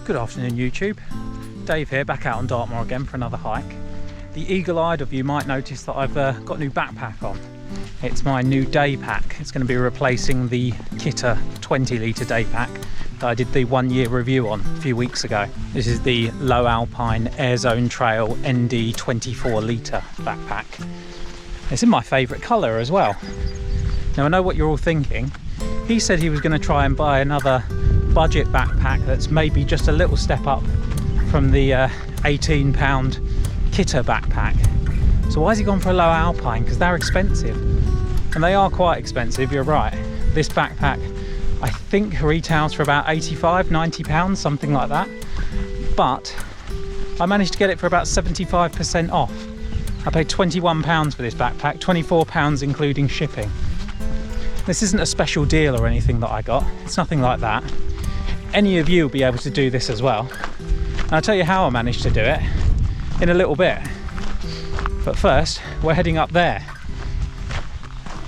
Good afternoon YouTube, Dave here, back out on Dartmoor again for another hike. The eagle-eyed of you might notice that I've got a new backpack on. It's my new day pack. It's going to be replacing the Kitta 20 litre day pack that I did the 1 year review on a few weeks ago. This is the LOWE ALPINE Airzone Trail ND24 litre backpack. It's in my favourite colour as well. Now I know what you're all thinking. He said he was going to try and buy another budget backpack that's maybe just a little step up from the £18 Kitta backpack. So why has he gone for a LOWE ALPINE? Because they're expensive, and they are quite expensive, you're right. This backpack I think retails for about £85–90, something like that, but I managed to get it for about 75% off. I paid £21 for this backpack, £24 including shipping. This isn't a special deal or anything that I got, it's nothing like that. Any of you will be able to do this as well, and I'll tell you how I managed to do it in a little bit. But first, we're heading up there,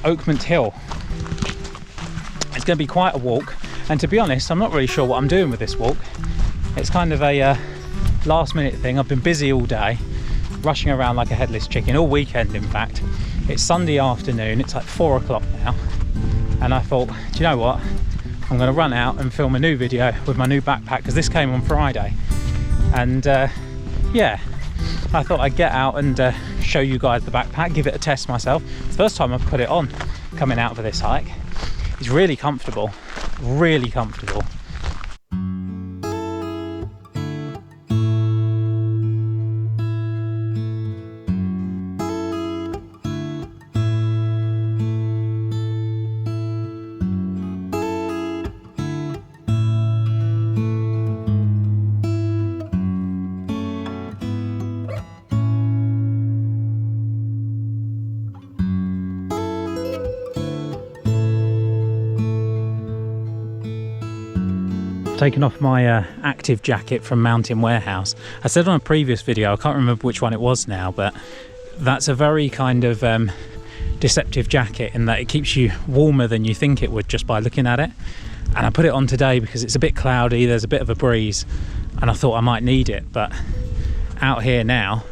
Okement Hill. It's going to be quite a walk, and to be honest, I'm not really sure what I'm doing with this walk. It's kind of a last minute thing. I've been busy all day, rushing around like a headless chicken, all weekend in fact. It's Sunday afternoon, it's like 4 o'clock now, and I thought, do you know what? I'm going to run out and film a new video with my new backpack, because this came on Friday, and yeah, I thought I'd get out and show you guys the backpack, give it a test myself. It's the first time I've put it on coming out for this hike. It's really comfortable, really comfortable. Taken off my active jacket from Mountain Warehouse. I said on a previous video, I can't remember which one it was now, but that's a very kind of deceptive jacket in that it keeps you warmer than you think it would just by looking at it. And I put it on today because it's a bit cloudy, there's a bit of a breeze, and I thought I might need it. But out here now,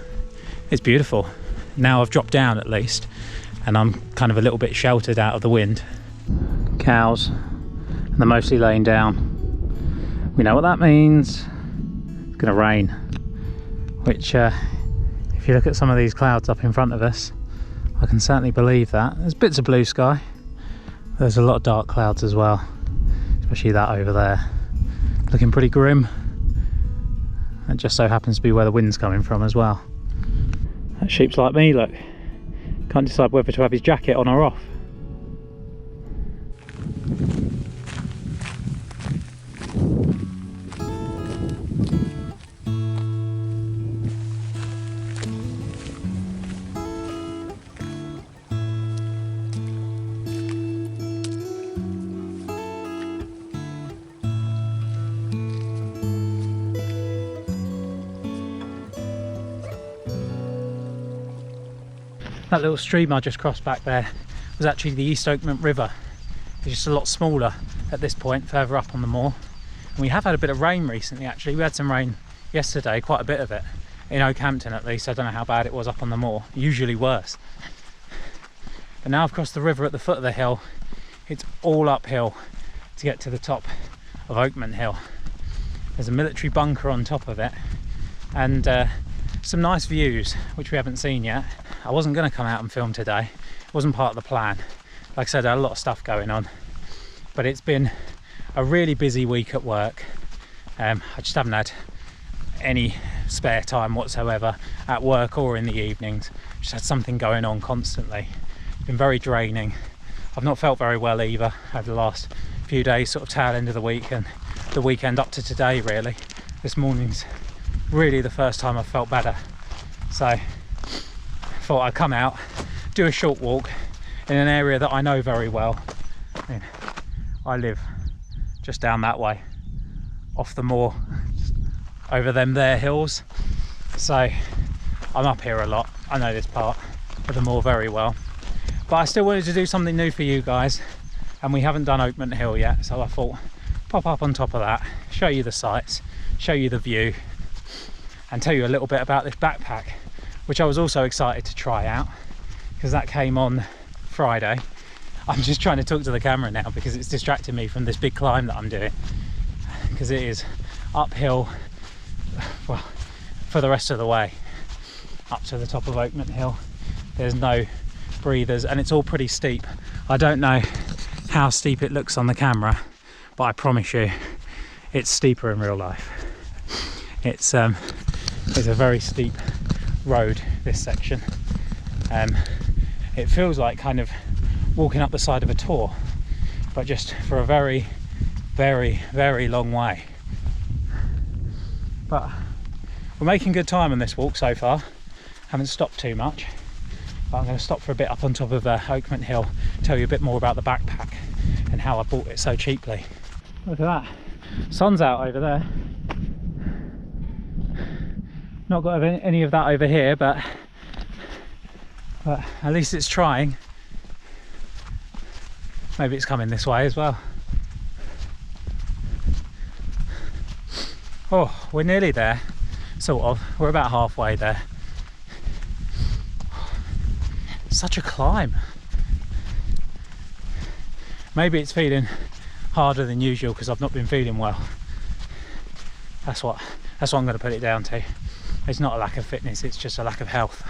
it's beautiful. Now I've dropped down at least, and I'm kind of a little bit sheltered out of the wind. Cows, and they're mostly laying down. We know what that means. It's going to rain, which if you look at some of these clouds up in front of us, I can certainly believe that. There's bits of blue sky, there's a lot of dark clouds as well, especially that over there, looking pretty grim. That just so happens to be where the wind's coming from as well. That sheep's like me, look, can't decide whether to have his jacket on or off. That little stream I just crossed back there was actually the East Okement River. It's just a lot smaller at this point, further up on the moor. And we have had a bit of rain recently actually. We had some rain yesterday, quite a bit of it, in Oakhampton at least. I don't know how bad it was up on the moor, usually worse. But now I've crossed the river at the foot of the hill. It's all uphill to get to the top of Okement Hill. There's a military bunker on top of it, and some nice views which we haven't seen yet. I wasn't going to come out and film today, it wasn't part of the plan. Like I said, I had a lot of stuff going on, but it's been a really busy week at work. I just haven't had any spare time whatsoever at work or in the evenings. Just had something going on constantly. It's been very draining. I've not felt very well either over the last few days, sort of tail end of the week and the weekend up to today really. This morning's really the first time I've felt better, so I thought I'd come out, do a short walk in an area that I know very well. I mean, I live just down that way off the moor over them there hills, so I'm up here a lot. I know this part of the moor very well, but I still wanted to do something new for you guys, and we haven't done Oakman Hill yet, so I thought pop up on top of that, show you the sights, show you the view, and tell you a little bit about this backpack, which I was also excited to try out because that came on Friday. I'm just trying to talk to the camera now because it's distracting me from this big climb that I'm doing, because it is uphill, well, for the rest of the way up to the top of Oakment Hill. There's no breathers and it's all pretty steep. I don't know how steep it looks on the camera, but I promise you it's steeper in real life. It's a very steep road, this section. It feels like kind of walking up the side of a tour, but just for a very, very, very long way. But we're making good time on this walk so far. Haven't stopped too much, but I'm going to stop for a bit up on top of Okement Hill, tell you a bit more about the backpack and how I bought it so cheaply. Look at that, sun's out over there. Not got any of that over here, but at least it's trying. Maybe it's coming this way as well. Oh, we're nearly there, sort of. We're about halfway there. Such a climb. Maybe it's feeling harder than usual because I've not been feeling well. That's what I'm going to put it down to. It's not a lack of fitness, it's just a lack of health.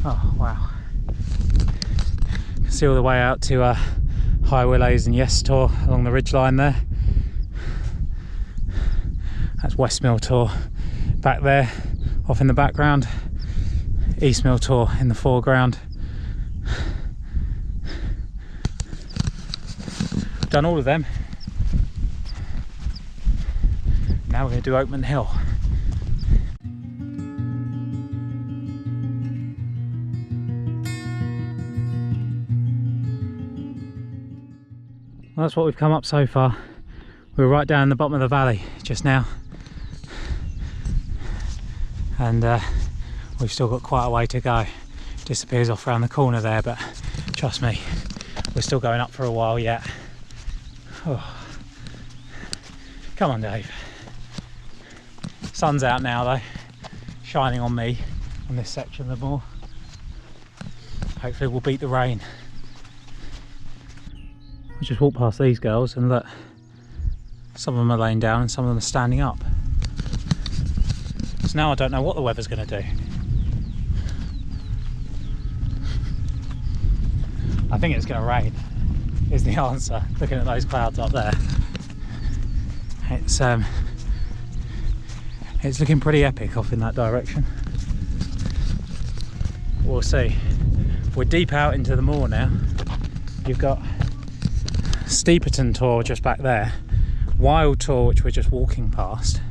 Oh wow. You can see all the way out to High Willows and Yes Tor along the ridgeline there. That's West Mill Tor back there off in the background. East Mill Tor in the foreground. Done all of them. Now we're going to do Oakman Hill. Well, that's what we've come up so far. We were right down the bottom of the valley just now, and we've still got quite a way to go. Disappears off around the corner there, but trust me, we're still going up for a while yet. Oh. Come on, Dave. Sun's out now though, shining on me on this section of the moor. Hopefully we'll beat the rain. We just walked past these girls and look, some of them are laying down and some of them are standing up. So now I don't know what the weather's going to do. I think it's going to rain is the answer, looking at those clouds up there. It's looking pretty epic off in that direction. We'll see. We're deep out into the moor now. You've got Steeperton Tor just back there, Wild Tor which we're just walking past.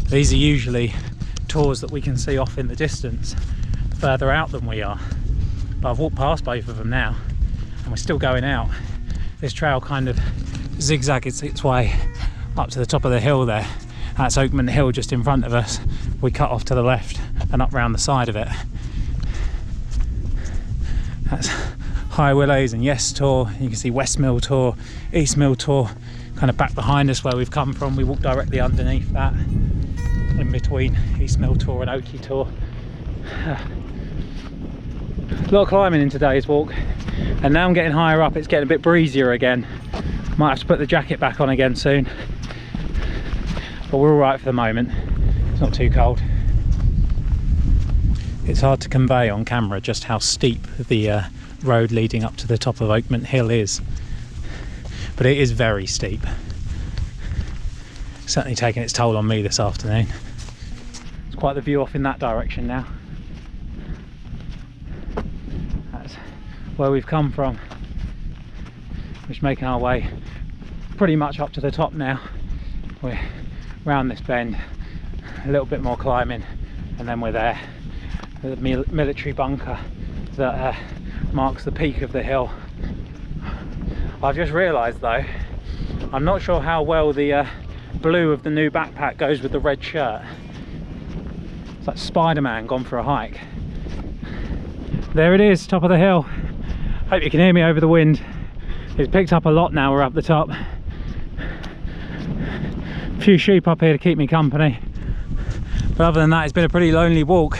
These are usually tours that we can see off in the distance, further out than we are. But I've walked past both of them now and we're still going out. This trail kind of zigzags its way up to the top of the hill there. That's Oakman Hill just in front of us. We cut off to the left and up round the side of it. That's High Willows and Yes Tor. You can see West Mill Tor, East Mill Tor, kind of back behind us where we've come from. We walked directly underneath that, in between East Mill Tor and Oakey Tor. A lot of climbing in today's walk, and now I'm getting higher up. It's getting a bit breezier again. Might have to put the jacket back on again soon, but we're all right for the moment. It's not too cold. It's hard to convey on camera just how steep the road leading up to the top of Okement Hill is, but it is very steep. Certainly taking its toll on me this afternoon. It's quite the view off in that direction now. That's where we've come from. We're just making our way pretty much up to the top now. We're round this bend, a little bit more climbing, and then we're there. The military bunker that marks the peak of the hill. I've just realised though, I'm not sure how well the blue of the new backpack goes with the red shirt. It's like Spider-Man gone for a hike. There it is, top of the hill. Hope you can hear me over the wind. It's picked up a lot now we're up the top. A few sheep up here to keep me company. But other than that, it's been a pretty lonely walk.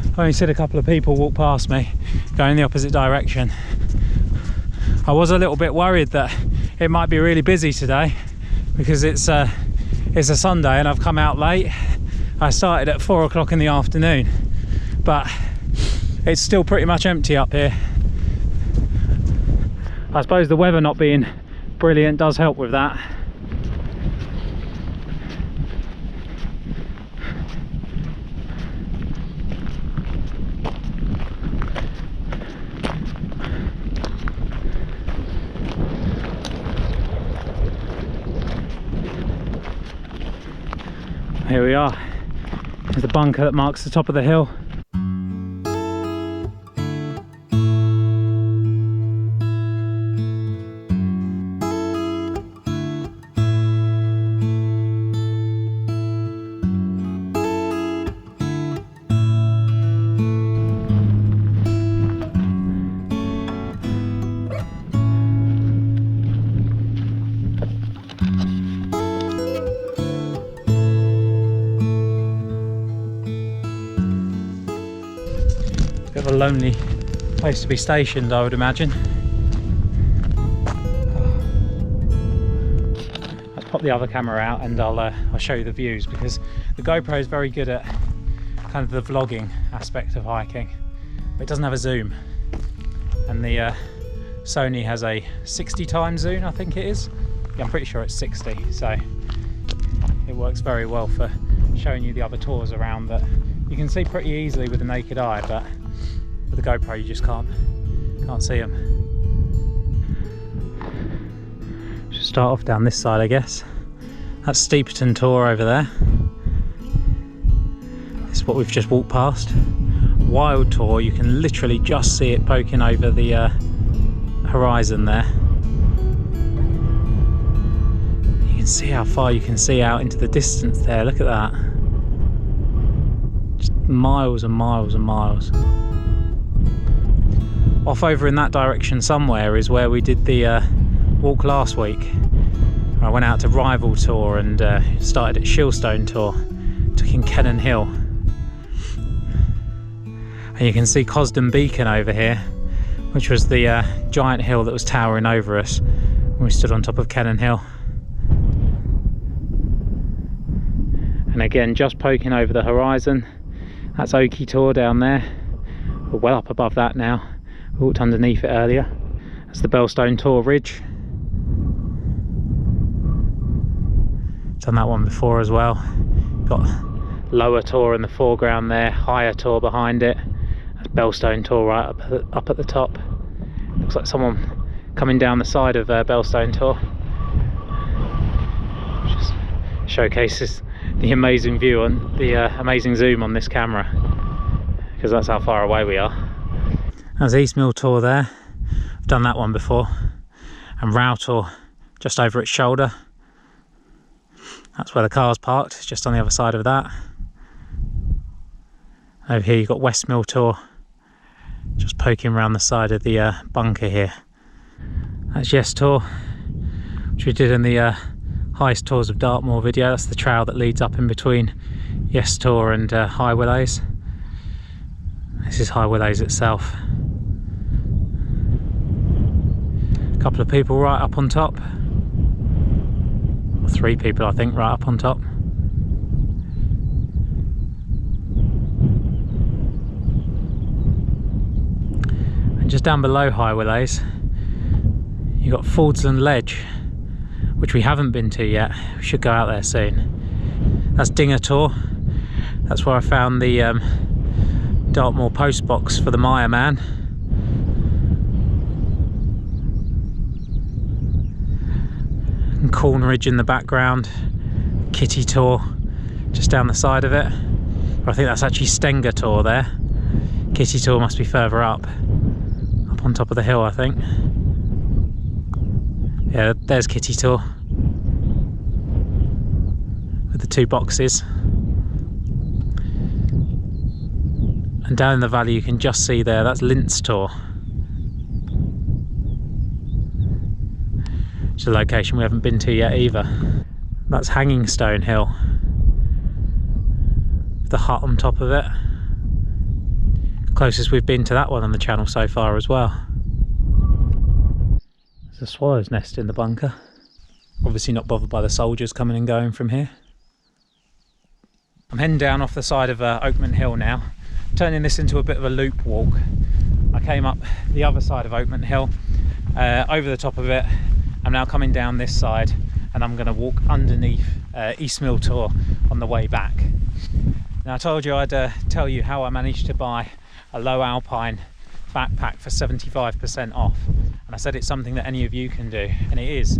I've only seen a couple of people walk past me going in the opposite direction. I was a little bit worried that it might be really busy today because it's a Sunday and I've come out late. I started at 4 o'clock in the afternoon, but it's still pretty much empty up here. I suppose the weather not being brilliant does help with that. Here we are. There's the bunker that marks the top of the hill. Bit of a lonely place to be stationed, I would imagine. Let's pop the other camera out and I'll show you the views, because the GoPro is very good at kind of the vlogging aspect of hiking, but it doesn't have a zoom, and the Sony has a 60 times zoom, I think it is. Yeah, I'm pretty sure it's 60, so it works very well for showing you the other tours around that you can see pretty easily with the naked eye, but with the GoPro you just can't see them. Should start off down this side, I guess. That's Steeperton Tor over there. This is what we've just walked past. Wild Tor, you can literally just see it poking over the horizon there. You can see how far you can see out into the distance there. Look at that. Just miles and miles and miles. Off over in that direction somewhere is where we did the walk last week. I went out to Rival Tor and started at Shilstone Tor, took in Oakman Hill. And you can see Cosden Beacon over here, which was the giant hill that was towering over us when we stood on top of Oakman Hill. And again, just poking over the horizon, that's Oakey Tor down there. We're well up above that now. We walked underneath it earlier. That's the Bellstone Tor Ridge. Done that one before as well. Got Lower Tor in the foreground there, Higher Tor behind it. That's Bellstone Tor right up at the top. Looks like someone coming down the side of Bellstone Tor. Just showcases the amazing view on the amazing zoom on this camera, because that's how far away we are. There's East Mill Tor there. I've done that one before. And Row Tor just over its shoulder. That's where the car's parked, it's just on the other side of that. Over here you've got West Mill Tor, just poking around the side of the bunker here. That's Yes Tor, which we did in the highest tours of Dartmoor video. That's the trail that leads up in between Yes Tor and High Willows. This is High Willows itself. A couple of people right up on top. Or 3 people, I think, right up on top. And just down below High Willows, you've got Fordsland Ledge, which we haven't been to yet. We should go out there soon. That's Dinger Tor. That's where I found the Dartmoor post box for the Maya Man. And Corn Ridge in the background. Kitty Tor just down the side of it. Or I think that's actually Stenger Tor there. Kitty Tor must be further up on top of the hill, I think. Yeah, there's Kitty Tor with the 2 boxes. And down in the valley you can just see there, that's Linz Tor. is a location we haven't been to yet either. That's Hanging Stone Hill, the hut on top of it. Closest we've been to that one on the channel so far as well. There's a swallow's nest in the bunker. Obviously not bothered by the soldiers coming and going from here. I'm heading down off the side of Oakman Hill now, turning this into a bit of a loop walk. I came up the other side of Oakman Hill, over the top of it. I'm now coming down this side, and I'm going to walk underneath East Mill Tor on the way back. Now, I told you I'd tell you how I managed to buy a LOWE ALPINE backpack for 75% off, and I said it's something that any of you can do, and it is.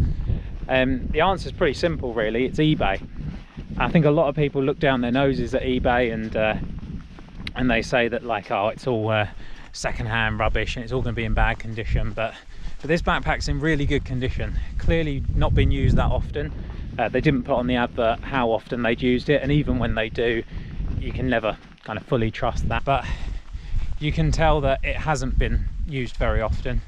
The answer is pretty simple really. It's eBay. I think a lot of people look down their noses at eBay and they say that, like, oh, it's all second-hand rubbish and it's all going to be in bad condition, but this backpack's in really good condition. Clearly not been used that often. They didn't put on the advert how often they'd used it, and even when they do, you can never kind of fully trust that, but you can tell that it hasn't been used very often.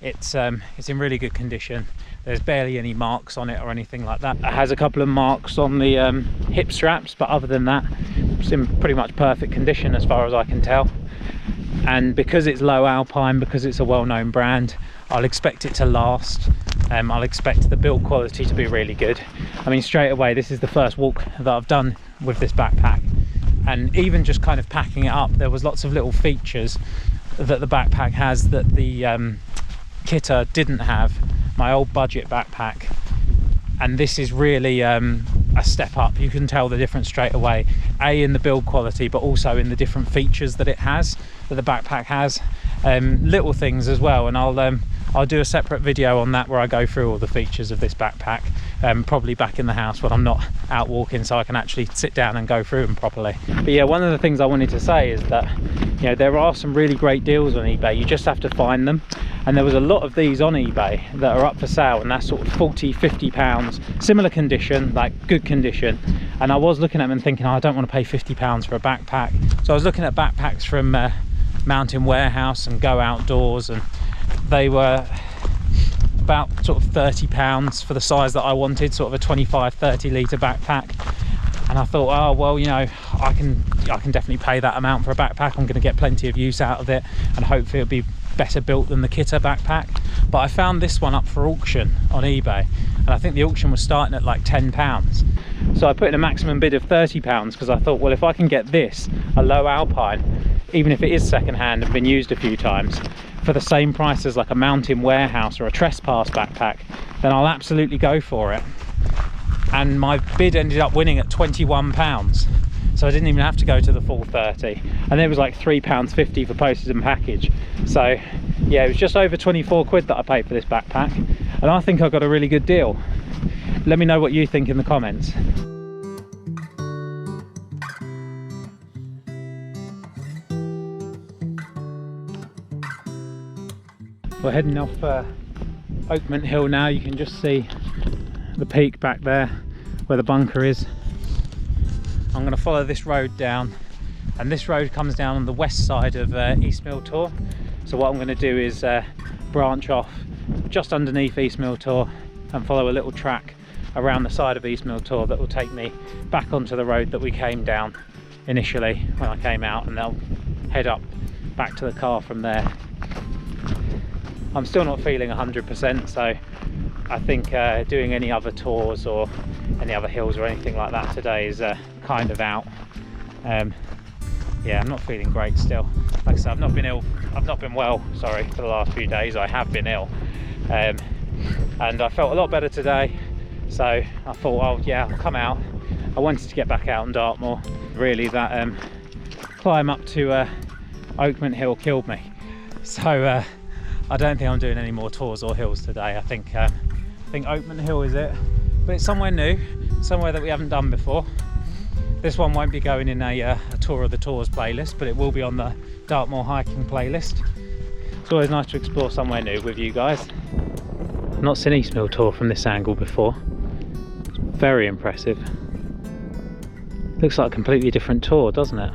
It's in really good condition. There's barely any marks on it or anything like that. It has a couple of marks on the hip straps, but other than that, it's in pretty much perfect condition as far as I can tell. And because it's LOWE ALPINE, because it's a well-known brand, I'll expect it to last. I'll expect the build quality to be really good. I mean, straight away, this is the first walk that I've done with this backpack, and even just kind of packing it up, there was lots of little features that the backpack has that the Kitta didn't have, my old budget backpack, and this is really a step up. You can tell the difference straight away, in the build quality, but also in the different features that it has, that the backpack has, little things as well, and I'll do a separate video on that where I go through all the features of this backpack, probably back in the house when I'm not out walking, so I can actually sit down and go through them properly. But yeah, one of the things I wanted to say is that, you know, there are some really great deals on eBay. You just have to find them, and there was a lot of these on eBay that are up for sale, and that's sort of 40-50 pounds, similar condition, like good condition. And I was looking at them and thinking, oh, I don't want to pay 50 pounds for a backpack. So I was looking at backpacks from Mountain Warehouse and Go Outdoors, and they were about sort of 30 pounds for the size that I wanted, sort of a 25-30 litre backpack. And I thought, oh well, you know, I can definitely pay that amount for a backpack. I'm going to get plenty of use out of it, and hopefully it'll be better built than the Kitta backpack. But I found this one up for auction on eBay, and I think the auction was starting at like £10. So I put in a maximum bid of £30 because I thought, well, if I can get this, a LOWE ALPINE, even if it is second hand and been used a few times, for the same price as like a Mountain Warehouse or a Trespass backpack, then I'll absolutely go for it. And my bid ended up winning at £21, so I didn't even have to go to the full 30, and it was like £3.50 for postage and package. So yeah, it was just over 24 quid that I paid for this backpack, and I think I got a really good deal. Let me know what you think in the comments. We're heading off Okement Hill now. You can just see the peak back there where the bunker is. I'm going to follow this road down, and this road comes down on the west side of East Mill Tor. So what I'm going to do is branch off just underneath East Mill Tor and follow a little track around the side of East Mill Tor that will take me back onto the road that we came down initially when I came out, and they'll head up back to the car from there. I'm still not feeling 100%, so I think doing any other tours or any other hills or anything like that today is kind of out. Yeah, I'm not feeling great still. Like I said, I've not been well, sorry, for the last few days. I have been ill, and I felt a lot better today, so I thought, oh yeah, I'll come out. I wanted to get back out on Dartmoor. Really, that climb up to Okement Hill killed me, so I don't think I'm doing any more tours or hills today. I think Oakman Hill is it, but it's somewhere new, somewhere that we haven't done before. This one won't be going in a tour of the tours playlist, but it will be on the Dartmoor hiking playlist. It's always nice to explore somewhere new with you guys. I've not seen East Mill Tor from this angle before. It's very impressive. Looks like a completely different tour, doesn't it,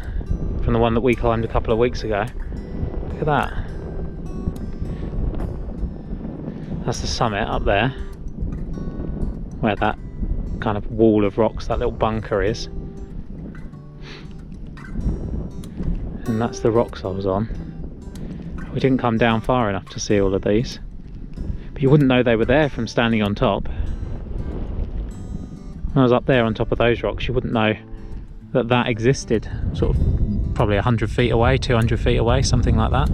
from the one that we climbed a couple of weeks ago. Look at that. That's the summit up there. where that kind of wall of rocks, that little bunker is. And that's the rocks I was on. We didn't come down far enough to see all of these, but you wouldn't know they were there from standing on top. When I was up there on top of those rocks, you wouldn't know that that existed, sort of probably 100 feet away, 200 feet away, something like that.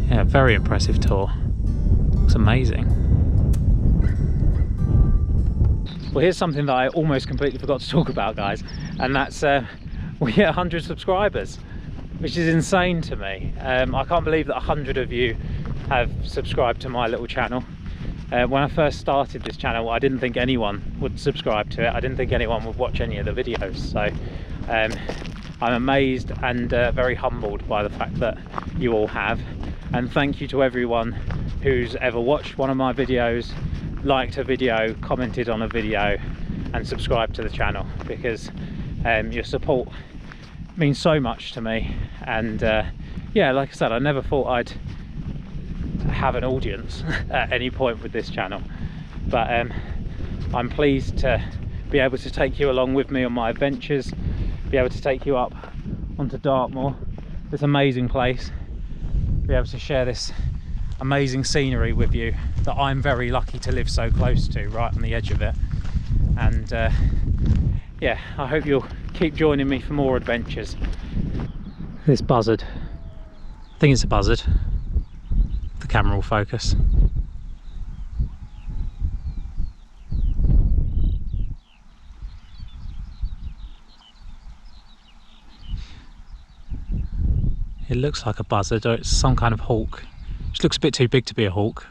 Yeah, very impressive tour. Looks amazing. Well, here's something that I almost completely forgot to talk about, guys, and that's we hit 100 subscribers, which is insane to me. I can't believe that 100 of you have subscribed to my little channel. When I first started this channel, I didn't think anyone would subscribe to it. I didn't think anyone would watch any of the videos. So I'm amazed and very humbled by the fact that you all have. And thank you to everyone who's ever watched one of my videos, liked a video, commented on a video and subscribed to the channel, because your support means so much to me. And yeah, like I said, I never thought I'd have an audience at any point with this channel, but I'm pleased to be able to take you along with me on my adventures, be able to take you up onto Dartmoor, this amazing place, be able to share this amazing scenery with you that I'm very lucky to live so close to, right on the edge of it. And yeah, I hope you'll keep joining me for more adventures. This buzzard, I think it's a buzzard. The camera will focus. It looks like a buzzard, or it's some kind of hawk. Which looks a bit too big to be a hawk.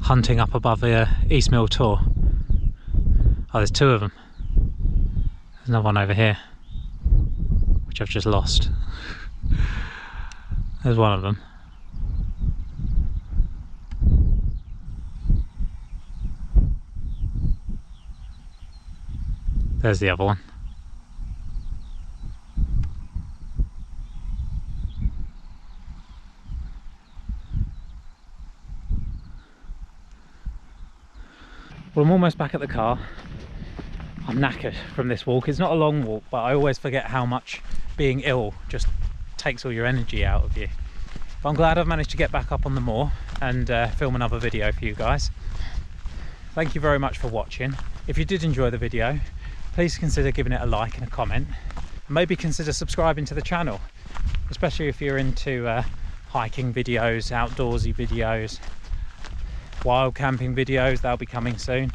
Hunting up above the East Mill Tor. Oh, there's two of them. There's another one over here, which I've just lost. There's one of them. There's the other one. Well, I'm almost back at the car. I'm knackered from this walk. It's not a long walk, but I always forget how much being ill just takes all your energy out of you. But I'm glad I've managed to get back up on the moor and film another video for you guys. Thank you very much for watching. If you did enjoy the video, please consider giving it a like and a comment, and maybe consider subscribing to the channel, especially if you're into hiking videos, outdoorsy videos, wild camping videos. They'll be coming soon.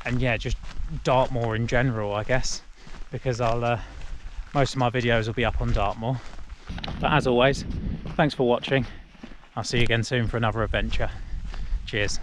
And yeah, just Dartmoor in general, I guess, because I'll most of my videos will be up on Dartmoor. But as always, thanks for watching. I'll see you again soon for another adventure. Cheers.